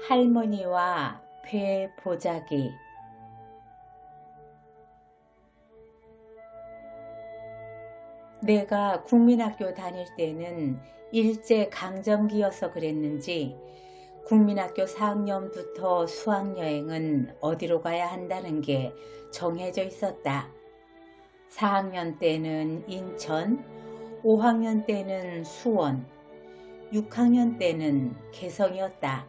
할머니와 배 보자기. 내가 국민학교 다닐 때는 일제강점기여서 그랬는지 국민학교 4학년부터 수학여행은 어디로 가야 한다는 게 정해져 있었다. 4학년 때는 인천, 5학년 때는 수원, 6학년 때는 개성이었다.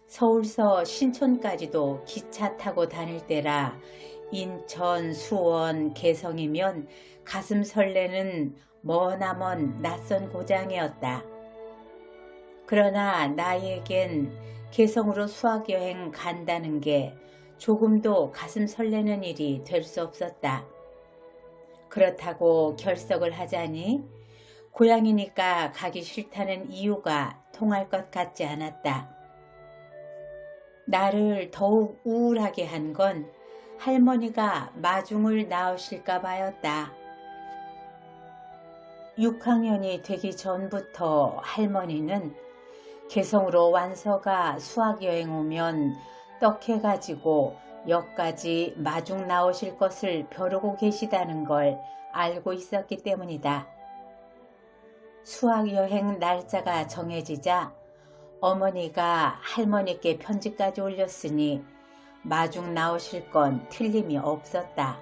서울서 신촌까지도 기차 타고 다닐 때라 인천, 수원, 개성이면 가슴 설레는 머나먼 낯선 고장이었다. 그러나 나에겐 개성으로 수학여행 간다는 게 조금도 가슴 설레는 일이 될 수 없었다. 그렇다고 결석을 하자니 고향이니까 가기 싫다는 이유가 통할 것 같지 않았다. 나를 더욱 우울하게 한 건 할머니가 마중을 나오실까 봐였다. 6학년이 되기 전부터 할머니는 개성으로 완서가 수학여행 오면 떡해가지고 역까지 마중 나오실 것을 벼르고 계시다는 걸 알고 있었기 때문이다. 수학여행 날짜가 정해지자 어머니가 할머니께 편지까지 올렸으니 마중 나오실 건 틀림이 없었다.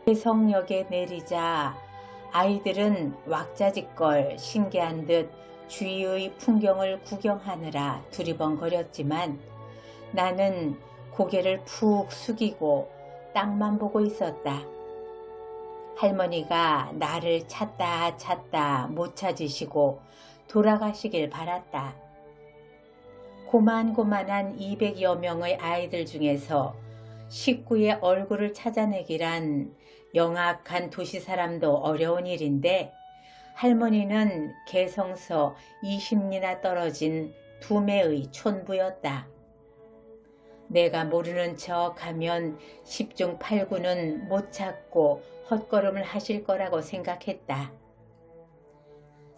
개성역에 내리자 아이들은 왁자지껄 신기한 듯 주위의 풍경을 구경하느라 두리번거렸지만 나는 고개를 푹 숙이고 땅만 보고 있었다. 할머니가 나를 찾다 못 찾으시고 돌아가시길 바랐다. 고만고만한 200여 명의 아이들 중에서 식구의 얼굴을 찾아내기란 영악한 도시 사람도 어려운 일인데 할머니는 개성서 20리나 떨어진 두매의 촌부였다. 내가 모르는 척하면 10중 8구는 못 찾고 헛걸음을 하실 거라고 생각했다.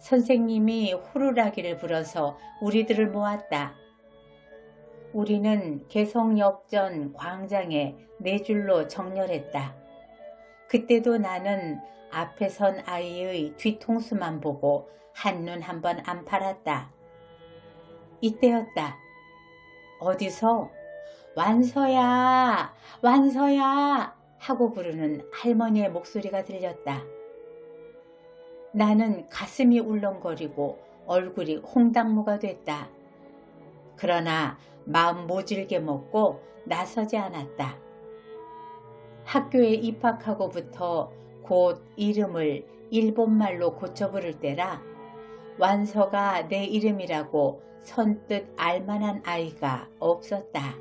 선생님이 호루라기를 불어서 우리들을 모았다. 우리는 개성역전 광장에 네 줄로 정렬했다. 그때도 나는 앞에 선 아이의 뒤통수만 보고 한눈 한번 안 팔았다. 이때였다. 어디서 완서야, 완서야 하고 부르는 할머니의 목소리가 들렸다. 나는 가슴이 울렁거리고 얼굴이 홍당무가 됐다. 그러나 마음 모질게 먹고 나서지 않았다. 학교에 입학하고부터 곧 이름을 일본말로 고쳐 부를 때라 완서가 내 이름이라고 선뜻 알만한 아이가 없었다.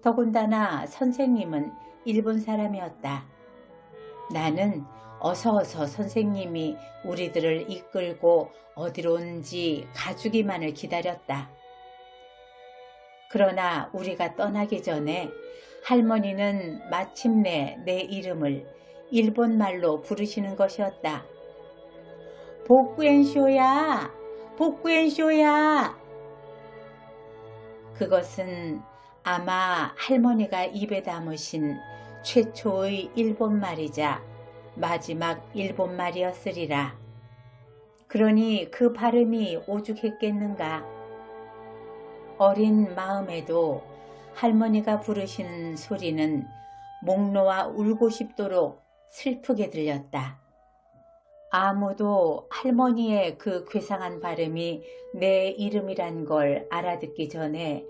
더군다나 선생님은 일본 사람이었다. 나는 어서 선생님이 우리들을 이끌고 어디로 온지 가주기만을 기다렸다. 그러나 우리가 떠나기 전에 할머니는 마침내 내 이름을 일본말로 부르시는 것이었다. 복구엔쇼야! 복구엔쇼야! 그것은 아마 할머니가 입에 담으신 최초의 일본말이자 마지막 일본말이었으리라. 그러니 그 발음이 오죽했겠는가. 어린 마음에도 할머니가 부르신 소리는 목 놓아 울고 싶도록 슬프게 들렸다. 아무도 할머니의 그 괴상한 발음이 내 이름이란 걸 알아듣기 전에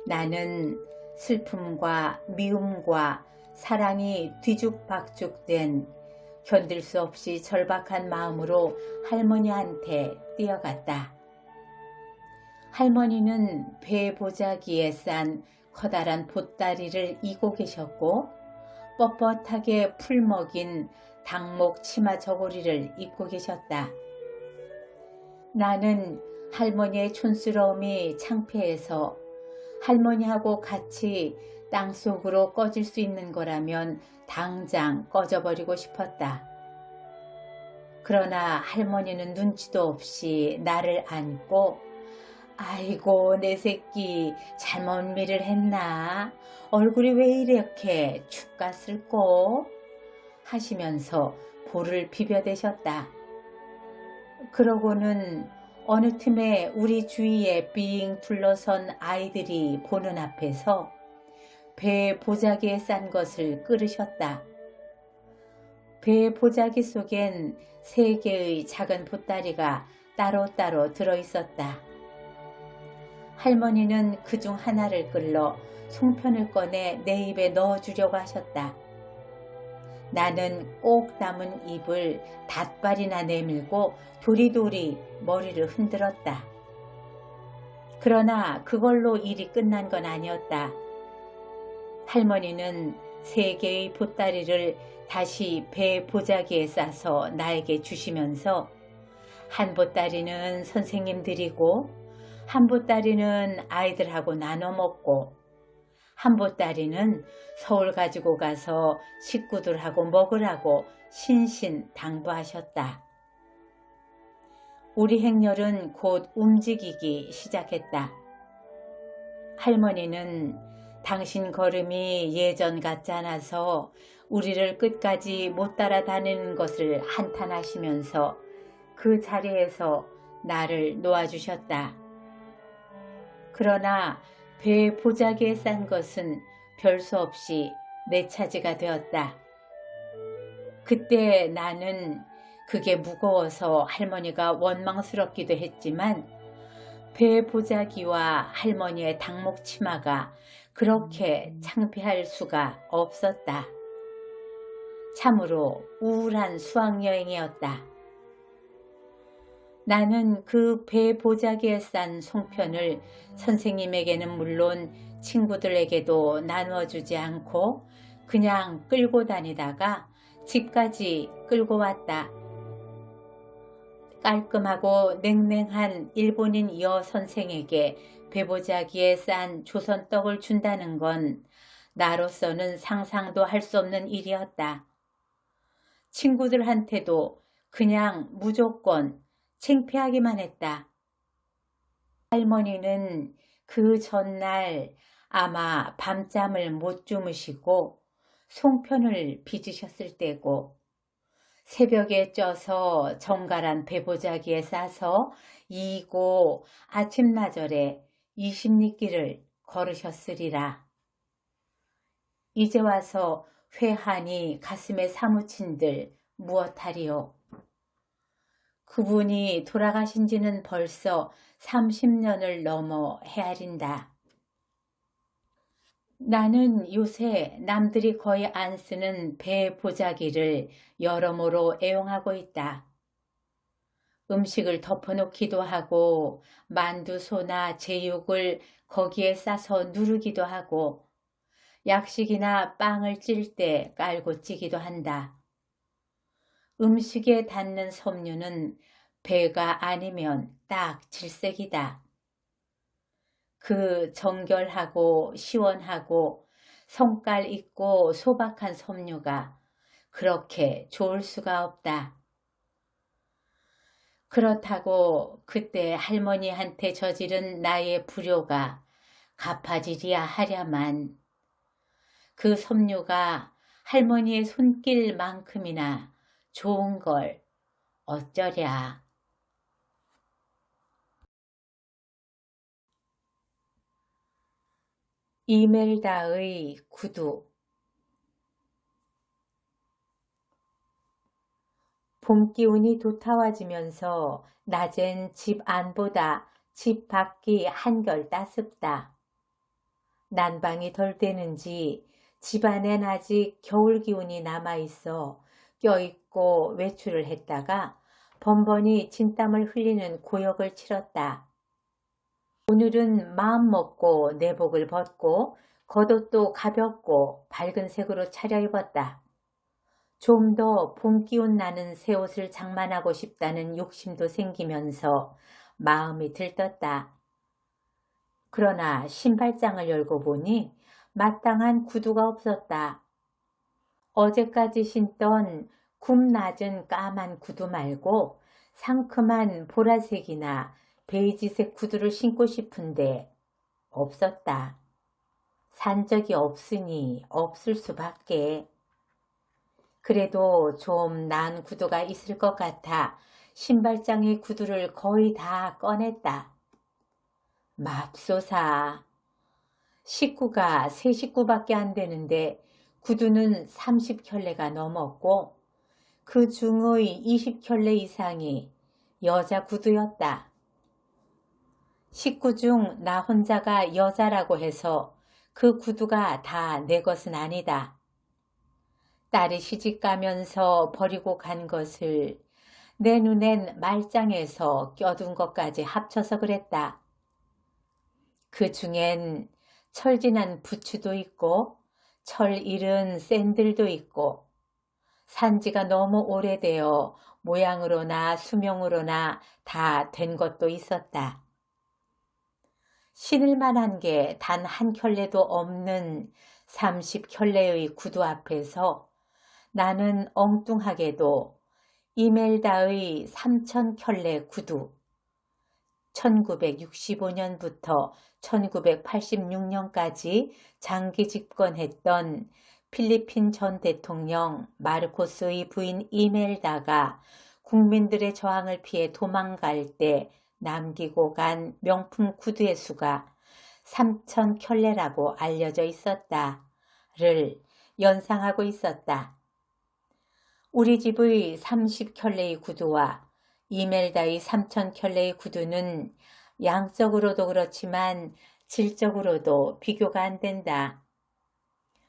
나는 슬픔과 미움과 사랑이 뒤죽박죽된 견딜 수 없이 절박한 마음으로 할머니한테 뛰어갔다. 할머니는 배 보자기에 싼 커다란 보따리를 이고 계셨고 뻣뻣하게 풀먹인 닭목 치마 저고리를 입고 계셨다. 나는 할머니의 촌스러움이 창피해서 할머니하고 같이 땅속으로 꺼질 수 있는 거라면 당장 꺼져버리고 싶었다. 그러나 할머니는 눈치도 없이 나를 안고 아이고, 내 새끼 잘못 일을 했나? 얼굴이 왜 이렇게 축 갔을꼬? 하시면서 볼을 비벼대셨다. 그러고는 어느 틈에 우리 주위에 빙 둘러선 아이들이 보는 앞에서 배 보자기에 싼 것을 끓으셨다. 배 보자기 속엔 3개의 작은 보따리가 따로따로 들어있었다. 할머니는 그중 하나를 끌러 송편을 꺼내 내 입에 넣어주려고 하셨다. 나는 꼭 담은 입을 닷발이나 내밀고 도리도리 머리를 흔들었다. 그러나 그걸로 일이 끝난 건 아니었다. 할머니는 3개의 보따리를 다시 배 보자기에 싸서 나에게 주시면서 한 보따리는 선생님 드리고 한 보따리는 아이들하고 나눠 먹고 한 보따리는 서울 가지고 가서 식구들하고 먹으라고 신신당부하셨다. 우리 행렬은 곧 움직이기 시작했다. 할머니는 당신 걸음이 예전 같지 않아서 우리를 끝까지 못 따라다니는 것을 한탄하시면서 그 자리에서 나를 놓아주셨다. 그러나 배 보자기에 싼 것은 별 수 없이 내 차지가 되었다. 그때 나는 그게 무거워서 할머니가 원망스럽기도 했지만 배 보자기와 할머니의 닭목 치마가 그렇게 창피할 수가 없었다. 참으로 우울한 수학여행이었다. 나는 그 배 보자기에 싼 송편을 선생님에게는 물론 친구들에게도 나누어 주지 않고 그냥 끌고 다니다가 집까지 끌고 왔다. 깔끔하고 냉랭한 일본인 여선생에게 배보자기에 싼 조선떡을 준다는 건 나로서는 상상도 할 수 없는 일이었다. 친구들한테도 그냥 무조건 창피하기만 했다. 할머니는 그 전날 아마 밤잠을 못 주무시고 송편을 빚으셨을 때고 새벽에 쪄서 정갈한 배보자기에 싸서 이고 아침나절에 20리길을 걸으셨으리라. 이제 와서 회한이 가슴에 사무친들 무엇하리요. 그분이 돌아가신 지는 벌써 30년을 넘어 헤아린다. 나는 요새 남들이 거의 안 쓰는 배 보자기를 여러모로 애용하고 있다. 음식을 덮어놓기도 하고 만두소나 제육을 거기에 싸서 누르기도 하고 약식이나 빵을 찔 때 깔고 찌기도 한다. 음식에 닿는 섬유는 배가 아니면 딱 질색이다. 그 정결하고 시원하고 성깔 있고 소박한 섬유가 그렇게 좋을 수가 없다. 그렇다고 그때 할머니한테 저지른 나의 불효가 갚아지리야 하랴만 그 섬유가 할머니의 손길만큼이나 좋은 걸 어쩌랴. 이멜다의 구두. 봄 기운이 도타와지면서 낮엔 집 안보다 집 밖이 한결 따숩다. 난방이 덜 되는지 집 안엔 아직 겨울 기운이 남아있어 껴있고 외출을 했다가 번번이 진땀을 흘리는 고역을 치렀다. 오늘은 마음 먹고 내복을 벗고 겉옷도 가볍고 밝은 색으로 차려입었다. 좀 더 봄 기운 나는 새 옷을 장만하고 싶다는 욕심도 생기면서 마음이 들떴다. 그러나 신발장을 열고 보니 마땅한 구두가 없었다. 어제까지 신던 굽 낮은 까만 구두 말고 상큼한 보라색이나 베이지색 구두를 신고 싶은데 없었다. 산 적이 없으니 없을 수밖에. 그래도 좀 나은 구두가 있을 것 같아 신발장의 구두를 거의 다 꺼냈다. 맙소사. 식구가 3식구밖에 안 되는데 구두는 30켤레가 넘었고 그 중의 20켤레 이상이 여자 구두였다. 식구 중 나 혼자가 여자라고 해서 그 구두가 다 내 것은 아니다. 딸이 시집가면서 버리고 간 것을 내 눈엔 말짱에서 껴둔 것까지 합쳐서 그랬다. 그 중엔 철진한 부츠도 있고 철 잃은 샌들도 있고 산지가 너무 오래되어 모양으로나 수명으로나 다 된 것도 있었다. 신을 만한 게 단 한 켤레도 없는 30켤레의 구두 앞에서 나는 엉뚱하게도 이멜다의 3000켤레 구두, 1965년부터 1986년까지 장기 집권했던 필리핀 전 대통령 마르코스의 부인 이멜다가 국민들의 저항을 피해 도망갈 때 남기고 간 명품 구두의 수가 3000켤레라고 알려져 있었다를 연상하고 있었다. 우리 집의 30켤레의 구두와 이멜다의 3000켤레의 구두는 양적으로도 그렇지만 질적으로도 비교가 안 된다.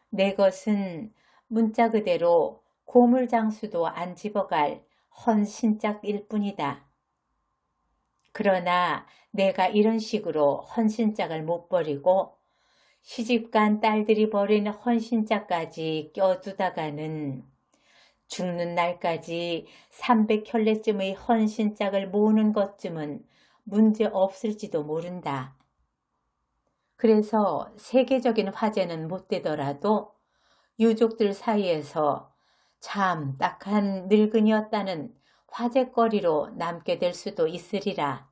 내 것은 문자 그대로 고물장수도 안 집어갈 헌신짝일 뿐이다. 그러나 내가 이런 식으로 헌신짝을 못 버리고 시집간 딸들이 버린 헌신짝까지 껴두다가는 죽는 날까지 300켤레쯤의 헌신짝을 모으는 것쯤은 문제 없을지도 모른다. 그래서 세계적인 화제는 못 되더라도 유족들 사이에서 참 딱한 늙은이였다는 화제거리로 남게 될 수도 있으리라.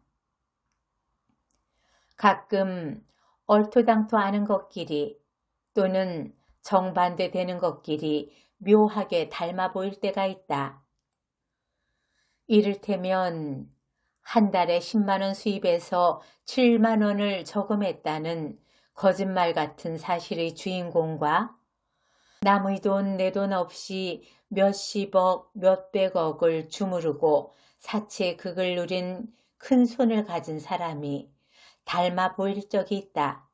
가끔 얼토당토 하는 것끼리 또는 정반대되는 것끼리 묘하게 닮아 보일 때가 있다. 이를테면 한 달에 10만원 수입해서 7만원을 저금했다는 거짓말 같은 사실의 주인공과 남의 돈 내 돈 없이 몇십억 몇백억을 주무르고 사치의 극을 누린 큰 손을 가진 사람이 닮아 보일 적이 있다.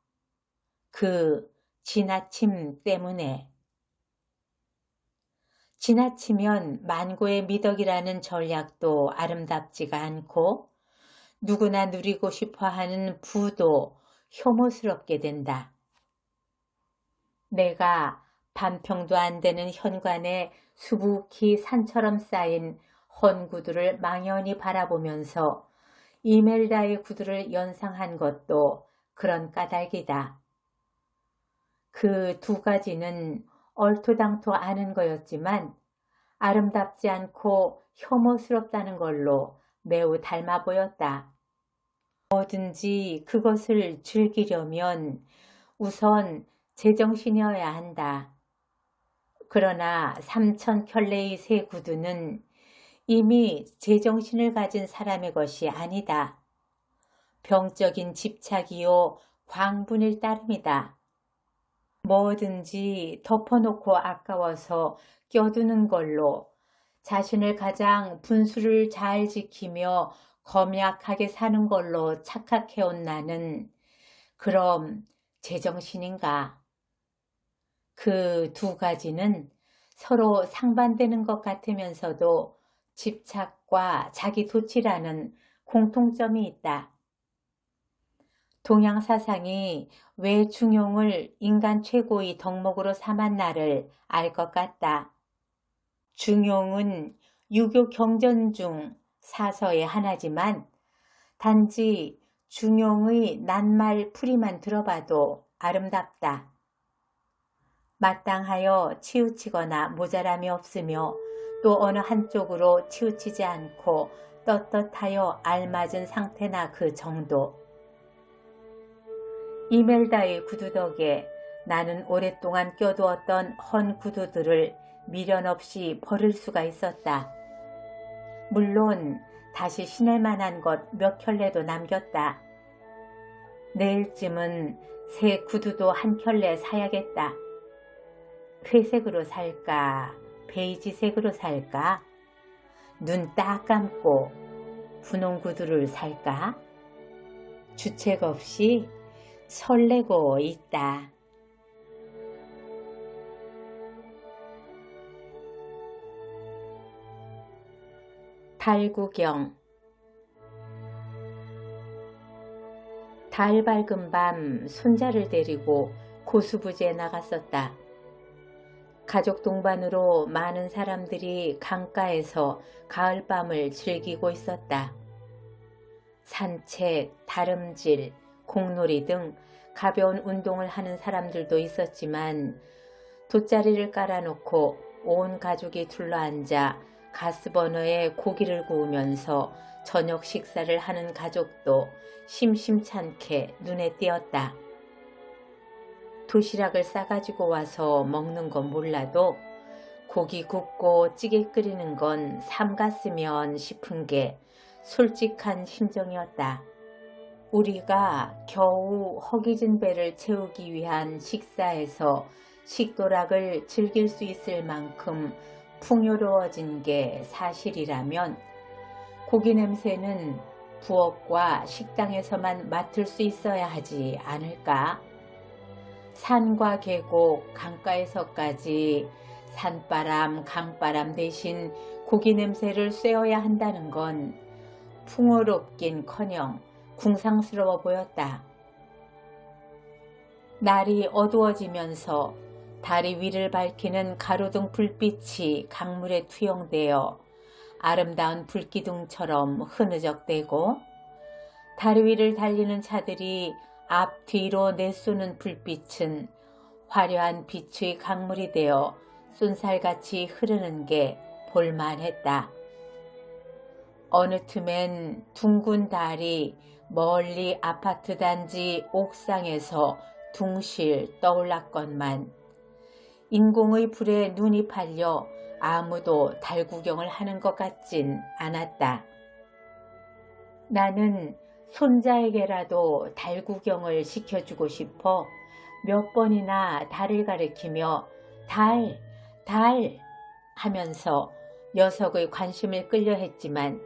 그 지나침 때문에. 지나치면 만고의 미덕이라는 전략도 아름답지가 않고 누구나 누리고 싶어하는 부도 혐오스럽게 된다. 내가 반평도 안 되는 현관에 수북히 산처럼 쌓인 헌구두를 망연히 바라보면서 이멜다의 구두를 연상한 것도 그런 까닭이다. 그 두 가지는 얼토당토 않은 거였지만 아름답지 않고 혐오스럽다는 걸로 매우 닮아 보였다. 뭐든지 그것을 즐기려면 우선 제정신이어야 한다. 그러나 3000켤레의 새 구두는 이미 제정신을 가진 사람의 것이 아니다. 병적인 집착이요 광분일 따름이다. 뭐든지 덮어놓고 아까워서 껴두는 걸로 자신을 가장 분수를 잘 지키며 검약하게 사는 걸로 착각해온 나는 그럼 제정신인가? 그 두 가지는 서로 상반되는 것 같으면서도 집착과 자기 도취라는 공통점이 있다. 동양 사상이 왜 중용을 인간 최고의 덕목으로 삼았나를 알 것 같다. 중용은 유교 경전 중 사서의 하나지만 단지 중용의 낱말 풀이만 들어봐도 아름답다. 마땅하여 치우치거나 모자람이 없으며 또 어느 한쪽으로 치우치지 않고 떳떳하여 알맞은 상태나 그 정도. 이멜다의 구두 덕에 나는 오랫동안 껴두었던 헌 구두들을 미련 없이 버릴 수가 있었다. 물론 다시 신을 만한 것 몇 켤레도 남겼다. 내일쯤은 새 구두도 한 켤레 사야겠다. 회색으로 살까? 베이지색으로 살까? 눈 딱 감고 분홍 구두를 살까? 주책 없이 설레고 있다. 달 구경. 달 밝은 밤 손자를 데리고 고수부지에 나갔었다. 가족 동반으로 많은 사람들이 강가에서 가을밤을 즐기고 있었다. 산책, 다름질, 공놀이 등 가벼운 운동을 하는 사람들도 있었지만 돗자리를 깔아놓고 온 가족이 둘러앉아 가스버너에 고기를 구우면서 저녁 식사를 하는 가족도 심심찮게 눈에 띄었다. 도시락을 싸가지고 와서 먹는 건 몰라도 고기 굽고 찌개 끓이는 건 삼갔으면 싶은 게 솔직한 심정이었다. 우리가 겨우 허기진 배를 채우기 위한 식사에서 식도락을 즐길 수 있을 만큼 풍요로워진 게 사실이라면 고기 냄새는 부엌과 식당에서만 맡을 수 있어야 하지 않을까? 산과 계곡, 강가에서까지 산바람, 강바람 대신 고기 냄새를 쐬어야 한다는 건 풍요롭긴커녕 궁상스러워 보였다. 날이 어두워지면서 다리 위를 밝히는 가로등 불빛이 강물에 투영되어 아름다운 불기둥처럼 흐느적대고 다리 위를 달리는 차들이 앞뒤로 내쏘는 불빛은 화려한 빛의 강물이 되어 쏜살같이 흐르는 게 볼만했다. 어느 틈엔 둥근 달이 멀리 아파트 단지 옥상에서 둥실 떠올랐건만 인공의 불에 눈이 팔려 아무도 달 구경을 하는 것 같진 않았다. 나는 손자에게라도 달 구경을 시켜주고 싶어 몇 번이나 달을 가리키며 달, 달 하면서 녀석의 관심을 끌려 했지만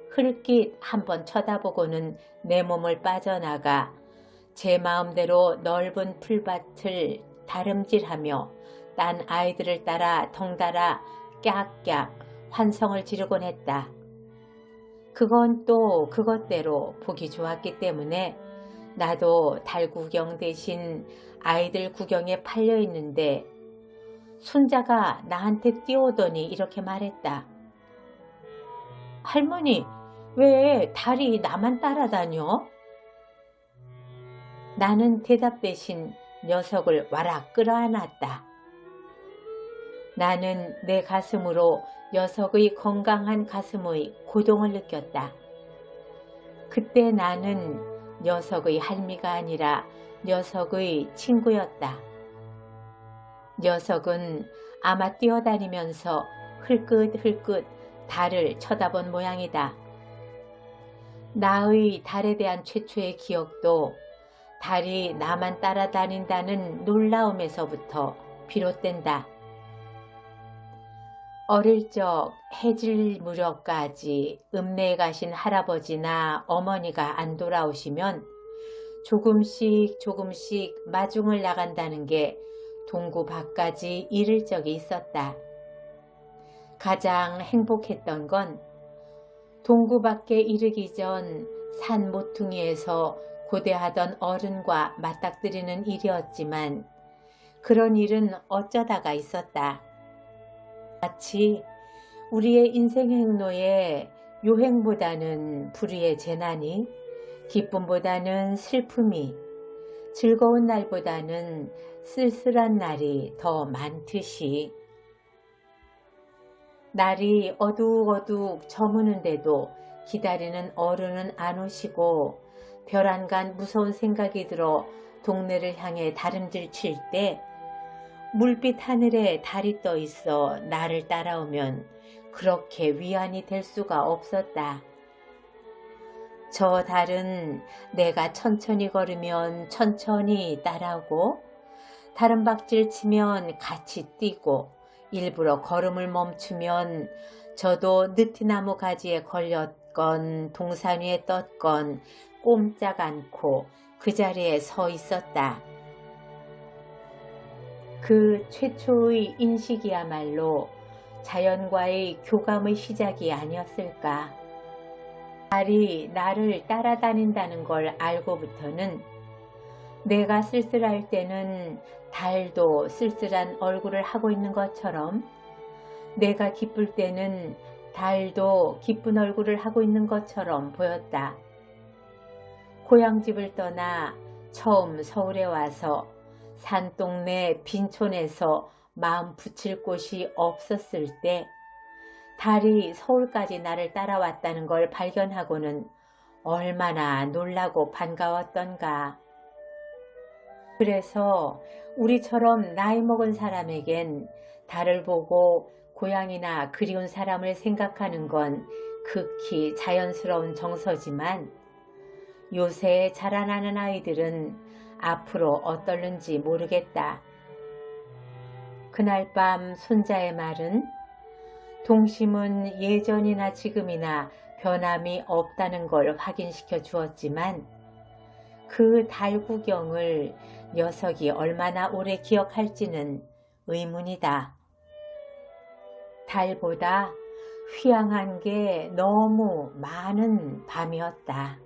흘낏 한번 쳐다보고는 내 몸을 빠져나가 제 마음대로 넓은 풀밭을 다름질하며 딴 아이들을 따라 덩달아 깍깍 환성을 지르곤 했다. 그건 또 그것대로 보기 좋았기 때문에 나도 달 구경 대신 아이들 구경에 팔려 있는데 손자가 나한테 뛰어오더니 이렇게 말했다. 할머니, 왜 달이 나만 따라다녀? 나는 대답 대신 녀석을 와락 끌어안았다. 나는 내 가슴으로 녀석의 건강한 가슴의 고동을 느꼈다. 그때 나는 녀석의 할미가 아니라 녀석의 친구였다. 녀석은 아마 뛰어다니면서 흘끗흘끗 달을 쳐다본 모양이다. 나의 달에 대한 최초의 기억도 달이 나만 따라다닌다는 놀라움에서부터 비롯된다. 어릴 적 해질 무렵까지 읍내에 가신 할아버지나 어머니가 안 돌아오시면 조금씩 조금씩 마중을 나간다는 게 동구 밖까지 이를 적이 있었다. 가장 행복했던 건 동구 밖에 이르기 전 산 모퉁이에서 고대하던 어른과 맞닥뜨리는 일이었지만 그런 일은 어쩌다가 있었다. 마치 우리의 인생 행로에 요행보다는 불의의 재난이, 기쁨보다는 슬픔이, 즐거운 날보다는 쓸쓸한 날이 더 많듯이 날이 어둑어둑 저무는데도 기다리는 어른은 안 오시고 별안간 무서운 생각이 들어 동네를 향해 다름질 칠 때 물빛 하늘에 달이 떠 있어 나를 따라오면 그렇게 위안이 될 수가 없었다. 저 달은 내가 천천히 걸으면 천천히 따라오고 다른 박질 치면 같이 뛰고 일부러 걸음을 멈추면 저도 느티나무 가지에 걸렸건 동산 위에 떴건 꼼짝 않고 그 자리에 서 있었다. 그 최초의 인식이야말로 자연과의 교감의 시작이 아니었을까. 달이 나를 따라다닌다는 걸 알고부터는 내가 쓸쓸할 때는 달도 쓸쓸한 얼굴을 하고 있는 것처럼 내가 기쁠 때는 달도 기쁜 얼굴을 하고 있는 것처럼 보였다. 고향집을 떠나 처음 서울에 와서 산동네 빈촌에서 마음 붙일 곳이 없었을 때 달이 서울까지 나를 따라왔다는 걸 발견하고는 얼마나 놀라고 반가웠던가. 그래서 우리처럼 나이 먹은 사람에겐 달을 보고 고향이나 그리운 사람을 생각하는 건 극히 자연스러운 정서지만 요새 자라나는 아이들은 앞으로 어떨는지 모르겠다. 그날 밤 손자의 말은 동심은 예전이나 지금이나 변함이 없다는 걸 확인시켜 주었지만 그 달 구경을 녀석이 얼마나 오래 기억할지는 의문이다. 달보다 휘황한 게 너무 많은 밤이었다.